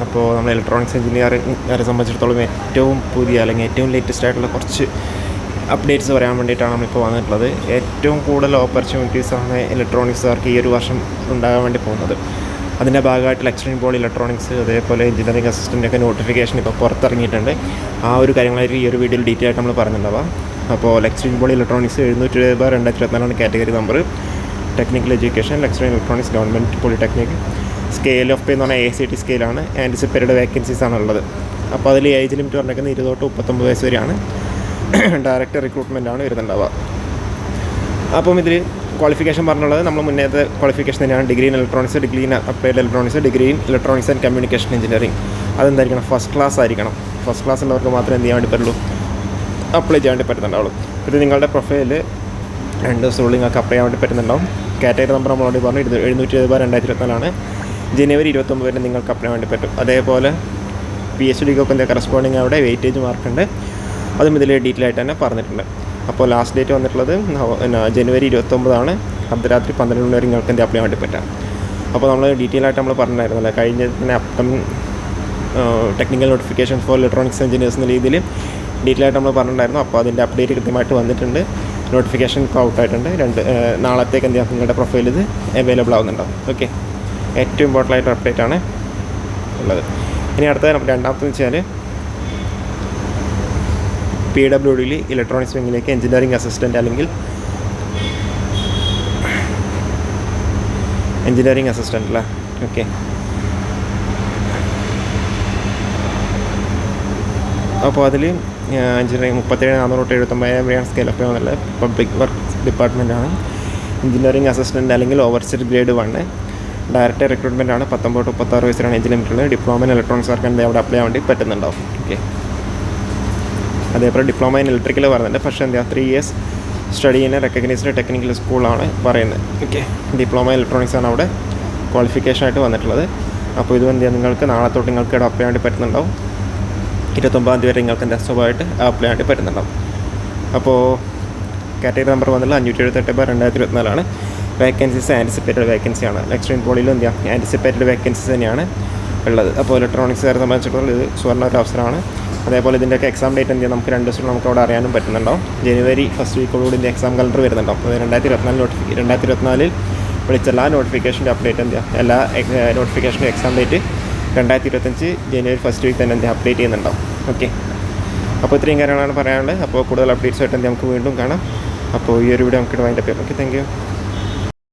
അപ്പോൾ നമ്മൾ ഇലക്ട്രോണിക്സ് എഞ്ചിനീയറിംഗിനെ സംബന്ധിച്ചിടത്തോളം ഏറ്റവും പുതിയ അല്ലെങ്കിൽ ഏറ്റവും ലേറ്റസ്റ്റ് ആയിട്ടുള്ള കുറച്ച് അപ്ഡേറ്റ്സ് പറയാൻ വേണ്ടിയിട്ടാണ് നമ്മളിപ്പോൾ വന്നിട്ടുള്ളത്. ഏറ്റവും കൂടുതൽ ഓപ്പർച്യൂണിറ്റീസാണ് ഇലക്ട്രോണിക്സുകാർക്ക് ഈ ഒരു വർഷം ഉണ്ടാകാൻ വേണ്ടി പോകുന്നത്. അതിൻ്റെ ഭാഗമായിട്ട് എക്സ്ട്രീം പോൾ ഇലക്ട്രോണിക്സ് അതേപോലെ എഞ്ചിനീയറിംഗ് അസിസ്റ്റൻ്റൊക്കെ നോട്ടിഫിക്കേഷൻ ഇപ്പോൾ പുറത്തിറങ്ങിയിട്ടുണ്ട്. ആ ഒരു കാര്യങ്ങളായിട്ട് ഈ ഒരു വീഡിയോയിൽ ഡീറ്റെയിൽ ആയിട്ട് നമ്മൾ പറഞ്ഞിട്ടുണ്ടാവാം. അപ്പോൾ extreme pole electronics 720/2024 category number. Technical education extreme electronics government polytechnic. Scale of pay എന്ന് പറഞ്ഞാൽ ACT സ്കെയിലാണ്. ആൻറ്റിസിപ്പേറ്റഡ് വേക്കൻസീസാണ് ഉള്ളത്. അപ്പോൾ അതിൽ ഏജ് ലിമിറ്റ് പറഞ്ഞേക്കുന്നത് 20 തൊട്ട് 39 വയസ്സ് വരെയാണ്. ഡയറക്റ്റ് റിക്രൂട്ട്മെൻറ്റാണ് വരുന്നുണ്ടാവുക. അപ്പം ഇതിൽ ക്വാളിഫിക്കേഷൻ പറഞ്ഞുള്ളത് നമ്മൾ മുന്നേത്തെ ക്വാളിഫിക്കേഷൻ തന്നെയാണ്. Degree in electronics, degree in applied electronics, degree in electronics and communication engineering. അതെന്തായിരിക്കണം? ഫസ്റ്റ് ക്ലാസ് ആയിരിക്കണം. ഫസ്റ്റ് ക്ലാസ് ഉള്ളവർക്ക് മാത്രമേ എന്ത് ചെയ്യാൻ വേണ്ടി പറ്റുള്ളൂ, അപ്ലൈ ചെയ്യാൻ വേണ്ടി പറ്റുന്നുണ്ടാവുള്ളൂ. ഇത് നിങ്ങളുടെ പ്രൊഫൈലിൽ 2 ദിവസത്തിനുള്ളിൽ നിങ്ങൾക്ക് അപ്ലൈ ചെയ്യാൻ വേണ്ടി പറ്റുന്നുണ്ടാവും. കാറ്റഗറി നമ്പർ നമ്മൾ ഓൾറെഡി പറഞ്ഞു 720/2024 ജനുവരി 29 വരെ നിങ്ങൾക്ക് അപ്ലൈ ചെയ്യാൻ വേണ്ടി പറ്റും. അതേപോലെ PhDക്കൊക്കെ എന്താ കറസ്പോണ്ടിങ് അവിടെ വെയിറ്റേജ് മാർക്കുണ്ട്. അതും ഇതിൽ ഡീറ്റെയിൽ ആയിട്ട് തന്നെ പറഞ്ഞിട്ടുണ്ട്. അപ്പോൾ ലാസ്റ്റ് ഡേറ്റ് വന്നിട്ടുള്ളത് ജനുവരി 29 അർദ്ധരാത്രി 12 വരെ നിങ്ങൾക്ക് എന്ത് അപ്ലൈ ചെയ്യാൻ വേണ്ടി പറ്റാം. അപ്പോൾ നമ്മൾ ഡീറ്റെയിൽ ആയിട്ട് നമ്മൾ പറഞ്ഞിട്ടുണ്ടായിരുന്നല്ലോ കഴിഞ്ഞ തന്നെ upcoming technical notification four electronics engineers എന്ന രീതിയിൽ ഡീറ്റെയിൽ ആയിട്ട് നമ്മൾ പറഞ്ഞിട്ടുണ്ടായിരുന്നു. അപ്പോൾ അതിൻ്റെ അപ്ഡേറ്റ് കൃത്യമായിട്ട് വന്നിട്ടുണ്ട്. നോട്ടിഫിക്കേഷൻ ഔട്ടായിട്ടുണ്ട്. നാളത്തേക്ക് എന്ത് ചെയ്യാം, നിങ്ങളുടെ പ്രൊഫൈൽ ഇത് അവൈലബിൾ ആവുന്നുണ്ടാവും. ഓക്കെ, ഏറ്റവും ഇമ്പോർട്ടൻ്റ് ആയിട്ട് അപ്ഡേറ്റ് ആണ് ഉള്ളത്. ഇനി അടുത്ത രണ്ടാമത്തെന്ന് വെച്ചാൽ PWD ഇലക്ട്രോണിക്സ് വിങ്ങിലേക്ക് എഞ്ചിനീയറിംഗ് അസിസ്റ്റൻ്റ് അല്ലെങ്കിൽ എഞ്ചിനീയറിംഗ് അസിസ്റ്റൻ്റ് അല്ലേ. ഓക്കെ, അപ്പോൾ അതിൽ എഞ്ചിനീയറിംഗ് 37,479 സ്കെയിൽ ഓഫ് എന്നുള്ളത് പബ്ലിക് വർക്ക് ഡിപ്പാർട്ട്മെൻറ്റാണ്. എഞ്ചിനീയറിംഗ് അസിസ്റ്റൻ്റ് അല്ലെങ്കിൽ ഓവർസീർ ഗ്രേഡ് 1 ഡയറക്റ്റ് റിക്രൂട്ട്മെൻ്റ് ആണ്. 19 to 36 വയസ്സിലാണ് ഏജ് ലിമിറ്റുള്ളത്. ഡിപ്ലോമ ഇൻ ഇലക്ട്രോണിക്സ് വർക്ക് അവിടെ അപ്ലൈ ചെയ്യാൻ വേണ്ടി പറ്റുന്നുണ്ടാവും. ഓക്കെ, അതേപോലെ ഡിപ്ലോമ ഇൻ ഇലക്ട്രിക്കൽ പറയുന്നുണ്ട്. പക്ഷേ എന്താ 3 years study in recognised technical സ്കൂളാണ് പറയുന്നത്. ഓക്കെ, ഡിപ്ലോമ ഇലക്ട്രോണിക്സ് ആണ് അവിടെ ക്വാളിഫിക്കേഷൻ ആയിട്ട് വന്നിട്ടുള്ളത്. അപ്പോൾ ഇത് എന്ത് ചെയ്യാം, നിങ്ങൾക്ക് നാളെ തൊട്ട് നിങ്ങൾക്ക് ഇവിടെ അപ്ലൈ ചെയ്യാൻ വേണ്ടി പറ്റുന്നുണ്ടാവും. 29 വരെ നിങ്ങൾക്ക് എന്താ സ്വഭാവമായിട്ട് അപ്ലൈ ചെയ്യാൻ വേണ്ടി പറ്റുന്നുണ്ടാവും. അപ്പോൾ കാറ്റഗറി നമ്പർ വന്നിട്ടുള്ളത് 578/2024 വേക്കൻസീസ് ആൻറ്റിസിപ്പേറ്റഡ് വേക്കൻസിയാണ്. എക്സ്ട്രീം പോളിലും എന്ത് ചെയ്യാം, ആൻറ്റിസിപ്പേറ്റഡ് വേക്കൻസീസ് തന്നെയാണ് ഉള്ളത്. അപ്പോൾ ഇലക്ട്രോണിക്സുകാരെ സംബന്ധിച്ചിടത്തോളം ഇത് സുവർണ്ണ ഒരു അവസരമാണ്. അതേപോലെ ഇതിൻ്റെയൊക്കെ എക്സാം ഡേറ്റ് എന്ത് ചെയ്യാം, നമുക്ക് 2 ദിവസം നമുക്ക് അവിടെ അറിയാനും പറ്റുന്നുണ്ടാവും. ജനുവരി ഫസ്റ്റ് വീക്കോടുകൂടി ഇതിൻ്റെ എക്സാം കലണ്ടർ വരുന്നുണ്ടാവും. അപ്പോൾ 2024 വിളിച്ച എല്ലാ നോട്ടിഫിക്കേഷൻ്റെ അപ്ഡേറ്റ് എന്ത് ചെയ്യാം, എല്ലാ നോട്ടിഫിക്കേഷൻ്റെ എക്സാം ഡേറ്റ് 2025 ജനുവരി ഫസ്റ്റ് വീക്ക് തന്നെ എന്ത് അപ്ഡേറ്റ് ചെയ്യുന്നുണ്ടാവും. ഓക്കെ, അപ്പോൾ ഇത്രയും കാര്യങ്ങളാണ് പറയാനുള്ളത്. അപ്പോൾ കൂടുതൽ അപ്ഡേറ്റ്സ് ആയിട്ട് നമുക്ക് വീണ്ടും കാണാം. അപ്പോൾ ഈ ഒരു വീഡിയോ നമുക്ക് വൈൻഡപ്പ് ചെയ്യാം. Okay, thank you.